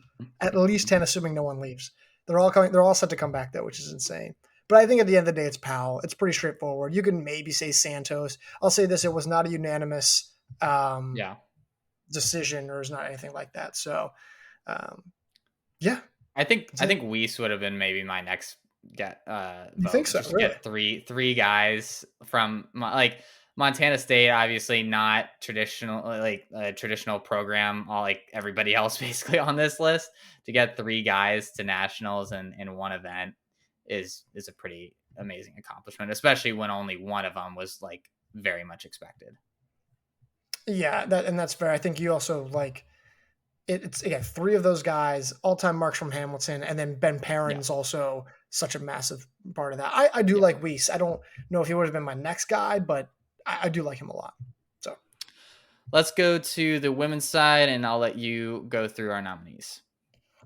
10, assuming no one leaves. They're all set to come back though, which is insane. But I think at the end of the day, it's Powell. It's pretty straightforward. You can maybe say Santos. I'll say this: it was not a unanimous decision, or is not anything like that. So, yeah, I think Weiss would have been maybe my next vote. You think so? Just really? Get three guys from like Montana State, obviously not traditional, like a traditional program, all like everybody else basically on this list. To get 3 guys to nationals in one event is a pretty amazing accomplishment, especially when only one of them was like very much expected. Yeah, that's fair. I think you also like it's 3 of those guys, all-time marks from Hamilton, and then Ben Perrin's also such a massive part of that. I do like Weiss. I don't know if he would have been my next guy, but I do like him a lot. So let's go to the women's side, and I'll let you go through our nominees.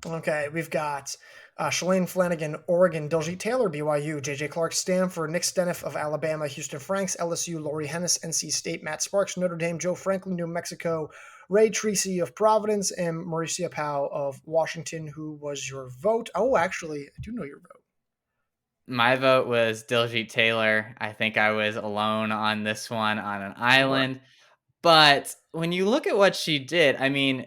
Okay, we've got Shalane Flanagan, Oregon, Diljeet Taylor, BYU, JJ Clark, Stanford, Nick Steniff of Alabama, Houston Franks, LSU, Lori Hennis, NC State, Matt Sparks, Notre Dame, Joe Franklin, New Mexico, Ray Treacy of Providence, and Mauricia Powell of Washington. Who was your vote? Oh, actually, I do know your vote. My vote was Diljeet Taylor. I think I was alone on this one on an island. But when you look at what she did, I mean,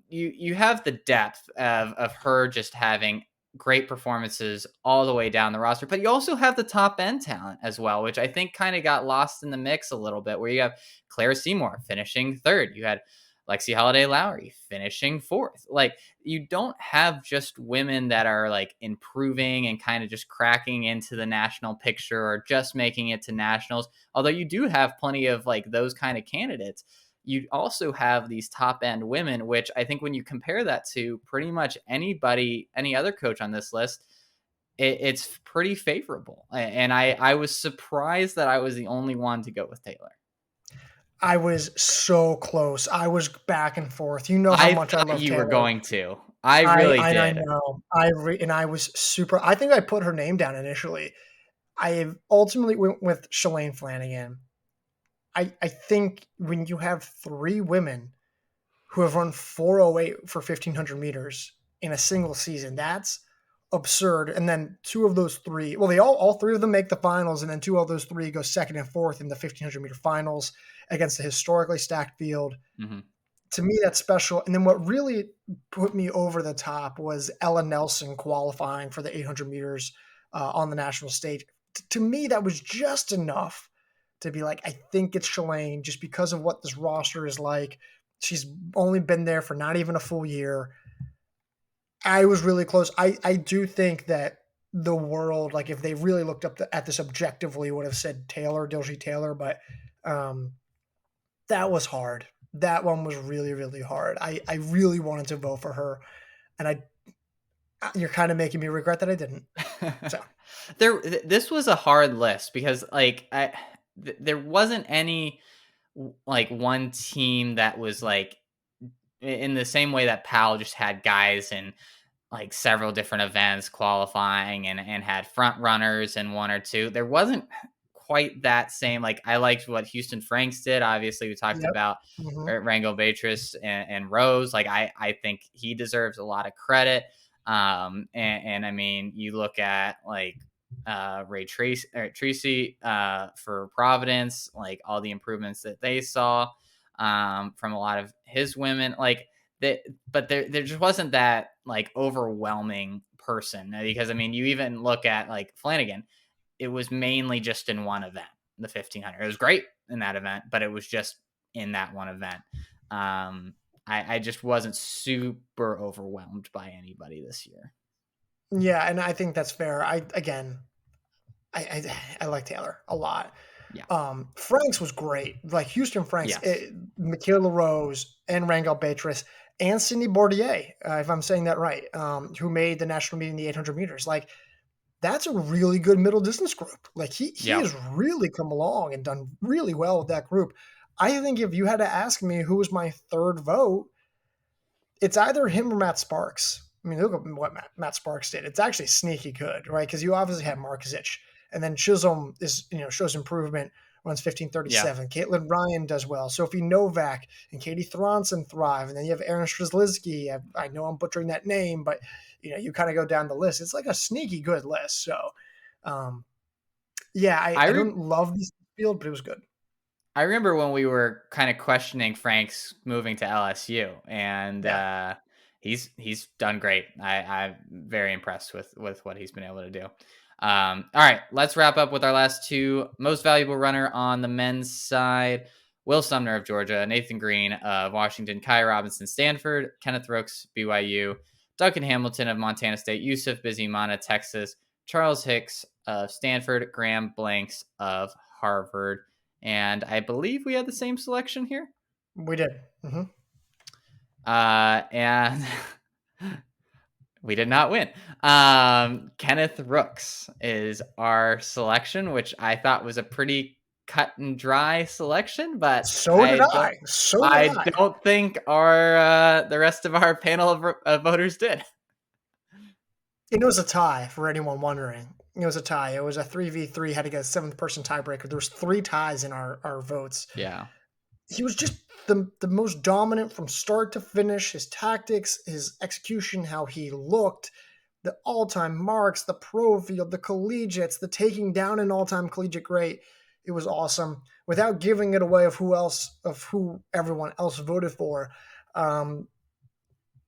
you have the depth of her just having great performances all the way down the roster, but you also have the top end talent as well, which I think kind of got lost in the mix a little bit, where you have Claire Seymour finishing 3rd. You had Lexi Holiday Lowry finishing 4th. Like, you don't have just women that are like improving and kind of just cracking into the national picture or just making it to nationals. Although you do have plenty of like those kind of candidates, you also have these top end women, which I think when you compare that to pretty much any other coach on this list, it's pretty favorable. And I was surprised that I was the only one to go with Taylor. I was so close. I was back and forth. You know how much I love you Taylor. Were going to. I really did. I know. I was super. I think I put her name down initially. I ultimately went with Shalane Flanagan. I think when you have 3 women who have run 4:08 for 1,500 meters in a single season, that's absurd. And then 2 of those 3, well, they all 3 of them make the finals, and then 2 of those 3 go 2nd and 4th in the 1,500 meter finals against a historically stacked field. Mm-hmm. To me, that's special. And then what really put me over the top was Ella Nelson qualifying for the 800 meters on the national stage. To me, that was just enough to be like, I think it's Shalane, just because of what this roster is like. She's only been there for not even a full year. I was really close. I do think that the world, like if they really looked up at this objectively, would have said Taylor, Dilsey Taylor, but um, that was hard. That one was really, really hard. I really wanted to vote for her, and you're kind of making me regret that I didn't. So This was a hard list because like there wasn't any like one team that was like in the same way that Powell just had guys in like several different events qualifying and had front runners in one or two. There wasn't quite that same like I liked what Houston Franks did. Obviously, we talked yep. about Hmm. Rango Beatrice and Rose. Like I think he deserves a lot of credit. And I mean, you look at like Tracy for Providence, like all the improvements that they saw from a lot of his women, like that. But there just wasn't that like overwhelming person because I mean, you even look at like Flanagan, it was mainly just in one event, the 1500. It was great in that event, but it was just in that one event. Um, I just wasn't super overwhelmed by anybody this year. Yeah, and I think that's fair. I like Taylor a lot. Yeah. Franks was great. Like Houston Franks, Yes. Michaela Rose and Rangel Beatrice and Cindy Bordier, if I'm saying that right, who made the national meet in the 800 meters. Like that's a really good middle distance group. Like he Yep. has really come along and done really well with that group. I think if you had to ask me who was my third vote, it's either him or Matt Sparks. I mean, look at what Matt Sparks did. It's actually sneaky good, right? Because you obviously have Markovic, and then Chisholm is shows improvement, runs Yeah. 15:37. Caitlin Ryan does well. Sophie Novak and Katie Thronson thrive, and then you have Aaron Strzelinski. I know I'm butchering that name, but you kind of go down the list. It's like a sneaky good list. So, um, yeah, I I re- don't love this field, but it was good. I remember when we were kind of questioning Frank's moving to LSU, and Yeah. he's done great. I'm very impressed with what he's been able to do. All right, let's wrap up with our last two. Most valuable runner on the men's side: Will Sumner of Georgia, Nathan Green of Washington, Kai Robinson, Stanford, Kenneth Rooks, BYU, Duncan Hamilton of Montana State, Yusuf Bizimana, Texas, Charles Hicks of Stanford, Graham Blanks of Harvard. And I believe we had the same selection here. We did. Mm-hmm. And we did not win. Kenneth Rooks is our selection, which I thought was a pretty cut and dry selection, but So did I. So did I I. don't think our the rest of our panel of voters did. It was a tie for anyone wondering. It was a tie. It was a 3v3, had to get a seventh person tiebreaker. There was three ties in our votes. Yeah. He was just the most dominant from start to finish. His tactics, his execution, how he looked, the all-time marks, the pro field, the collegiates, the taking down an all-time collegiate great. It was awesome. Without giving it away of who everyone else voted for. Um,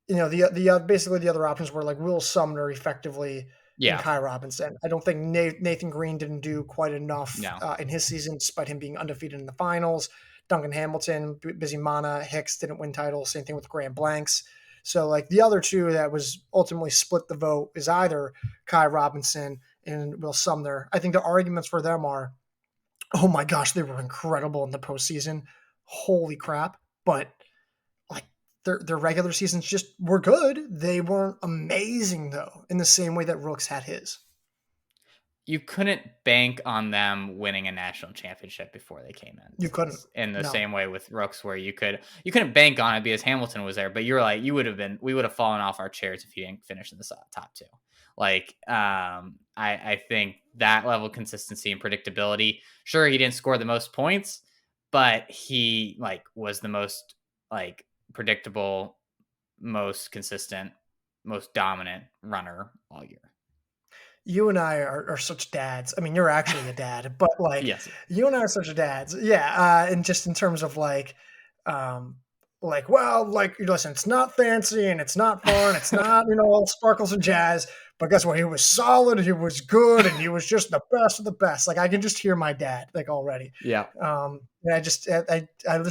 the basically the other options were like Will Sumner effectively and Yeah. Kai Robinson. I don't think Nathan Green didn't do quite enough No. in his season, despite him being undefeated in the finals. Duncan Hamilton, Bizimana, Hicks didn't win titles. Same thing with Graham Blanks. So like the other two that was ultimately split the vote is either Kai Robinson and Will Sumner. I think the arguments for them are, oh my gosh, they were incredible in the postseason. Holy crap! But like their regular seasons just were good. They weren't amazing though, in the same way that Rooks had his. You couldn't bank on them winning a national championship before they came You couldn't. in the No. same way with Rooks, where you couldn't bank on it because Hamilton was there, but you're like we would have fallen off our chairs if you didn't finish in the top two. Like I think that level of consistency and predictability. Sure, he didn't score the most points, but he like was the most like predictable, most consistent, most dominant runner all year. You and I are such dads. I mean, you're actually a dad, but like Yes. you and I are such dads. Yeah. And just in terms of um, well, like, listen, it's not fancy and it's not fun. It's not, all sparkles and jazz, But guess what? He was solid. He was good, and he was just the best of the best. Like I can just hear my dad like already. Yeah. And I just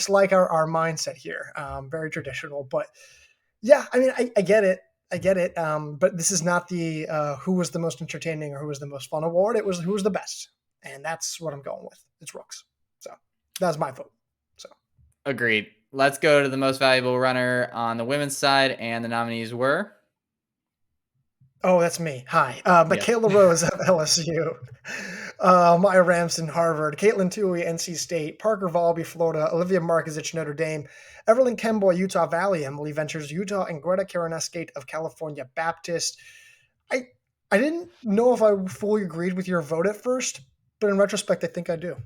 like our mindset here. Very traditional, but yeah, I mean, I get it. I get it. But this is not the who was the most entertaining or who was the most fun award. It was who was the best, and that's what I'm going with. It's Rooks. So that's my vote. So Agreed. Let's go to the most valuable runner on the women's side, and the nominees were. oh, that's me. Hi, Yes. Michaela Rose of LSU, Maya Ramsden, Harvard, Caitlin Toohey, NC State, Parker Valby, Florida, Olivia Markozich, Notre Dame, Evelyn Kemboy, Utah Valley, Emily Ventures, Utah, and Greta Karaneskate of California Baptist. I I didn't know if I fully agreed with your vote at first, but in retrospect, I think I do.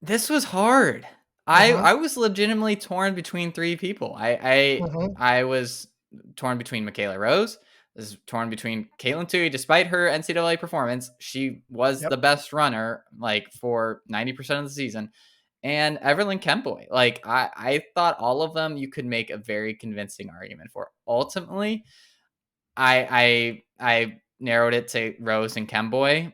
This was hard. Mm-hmm. I was legitimately torn between three people. Mm-hmm. I was torn between Michaela Rose. I was torn between Caitlin Tui. Despite her NCAA performance, she was the Yep. best runner like for 90% of the season. And Evelyn Kempoy. Like I thought all of them you could make a very convincing argument for. Ultimately, I narrowed it to Rose and Kemboy.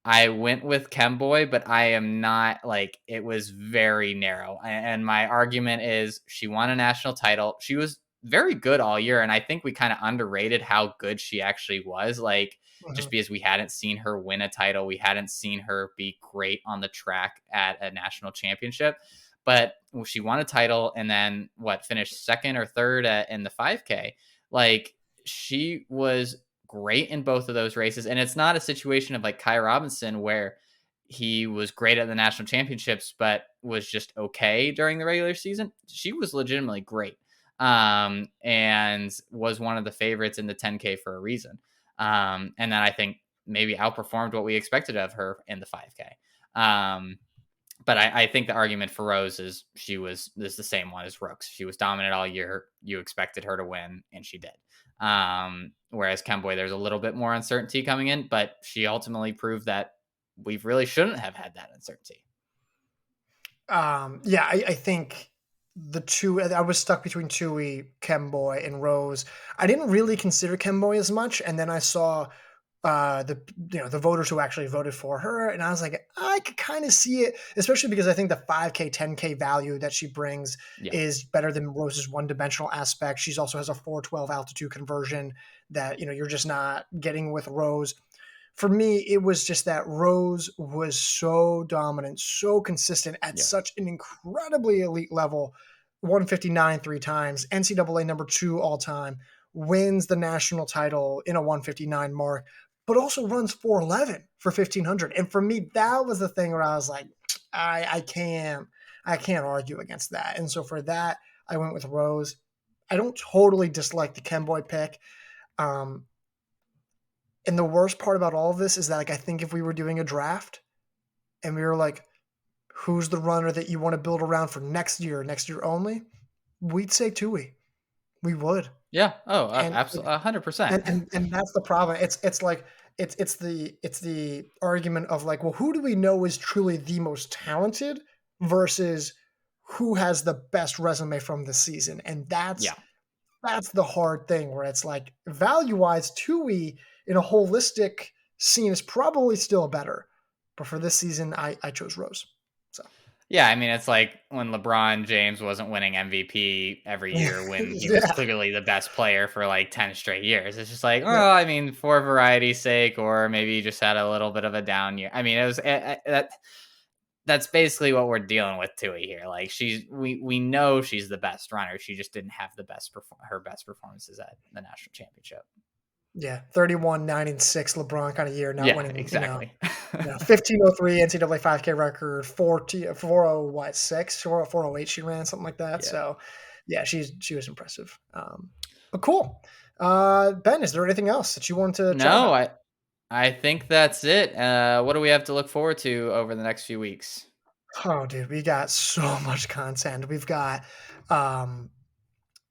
I went with Kemboy, but I am not like it was very narrow. And my argument is she won a national title. She was very good all year. And I think we kind of underrated how good she actually was. Like, Mm-hmm. just because we hadn't seen her win a title, we hadn't seen her be great on the track at a national championship. But she won a title and then finished second or third in the 5K. Like, she was great in both of those races. And it's not a situation of like Kai Robinson where he was great at the national championships, but was just okay during the regular season. She was legitimately great. And was one of the favorites in the 10K for a reason. And then I think maybe outperformed what we expected of her in the 5K. But I think the argument for Rose is this the same one as Rooks. She was dominant all year. You expected her to win, and she did. Whereas Kemboy, there's a little bit more uncertainty coming in, but she ultimately proved that we really shouldn't have had that uncertainty. Yeah, I think the two. I was stuck between Tui, Kemboy, and Rose. I didn't really consider Kemboy as much, and then I saw the the voters who actually voted for her, and I was like, I could kind of see it, especially because I think the 5K, 10K value that she brings Yeah, is better than Rose's one-dimensional aspect. She's also has a 412 altitude conversion that you're just not getting with Rose. For me, it was just that Rose was so dominant, so consistent at yeah, such an incredibly elite level. 159 three times, NCAA number 2 all time, wins the national title in a 159 mark, but also runs 411 for 1500. And for me, that was the thing where I was like, I can't argue against that. And so for that, I went with Rose. I don't totally dislike the Kemboy pick. Um, and the worst part about all of this is that like I think if we were doing a draft and we were like, who's the runner that you want to build around for next year only, we'd say Tui. We would. yeah. Oh, And absolutely, 100%. and that's the problem. It's like it's the argument of like, well, who do we know is truly the most talented versus who has the best resume from the season. And Yeah, that's the hard thing where it's like value wise, Tui in a holistic scene is probably still better. But for this season, I chose Rose. So yeah. I mean, it's like when LeBron James wasn't winning MVP every year when he was yeah, clearly the best player for like 10 straight years. It's just like, yep. oh, I mean, for variety's sake, or maybe he just had a little bit of a down year. I mean, it was that's basically what we're dealing with Tui here. Like we know she's the best runner. She just didn't have her best performances at the national championship. Yeah, 31, 9, and 6 LeBron kind of year, not Yeah, winning, exactly. 1503 NCAA 5K record, 40 what 6 or 408 she ran something like that. Yeah. So, yeah, she was impressive. But cool. Ben, is there anything else that you wanted to chat No, about? I think that's it. What do we have to look forward to over the next few weeks? Oh, dude, we got so much content. We've got um,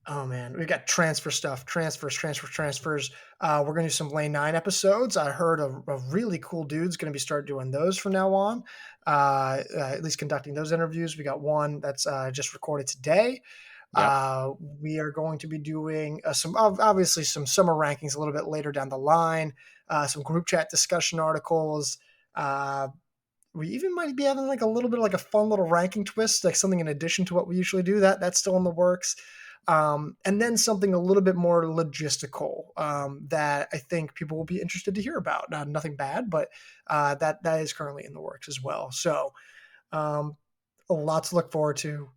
oh man, we got transfer stuff, transfers. We're gonna do some lane 9 episodes. I heard a really cool dude's gonna be start doing those from now on. At least conducting those interviews. We got one that's just recorded today. Yep. We are going to be doing obviously some summer rankings a little bit later down the line, some group chat discussion articles. Uh, we even might be having like a little bit of like a fun little ranking twist, like something in addition to what we usually do. That's still in the works. And then something a little bit more logistical that I think people will be interested to hear about. Nothing bad, but that is currently in the works as well. So um, a lot to look forward to.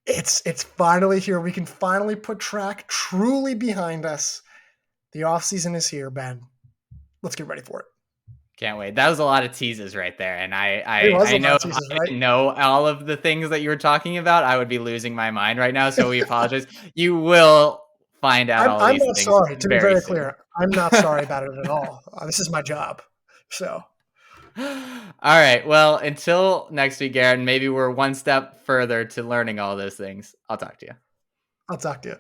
It's finally here. We can finally put track truly behind us. The off season is here, Ben. Let's get ready for it. Can't wait. That was a lot of teases right there, and I It I was a I lot know of if teasers, I right? didn't know all of the things that you were talking about, I would be losing my mind right now. So we apologize. You will find out all I'm these not things sorry. To be very very soon. clear, I'm not sorry about it at all. This is my job. So All right. Well, until next week, Aaron, maybe we're one step further to learning all those things. I'll talk to you. I'll talk to you.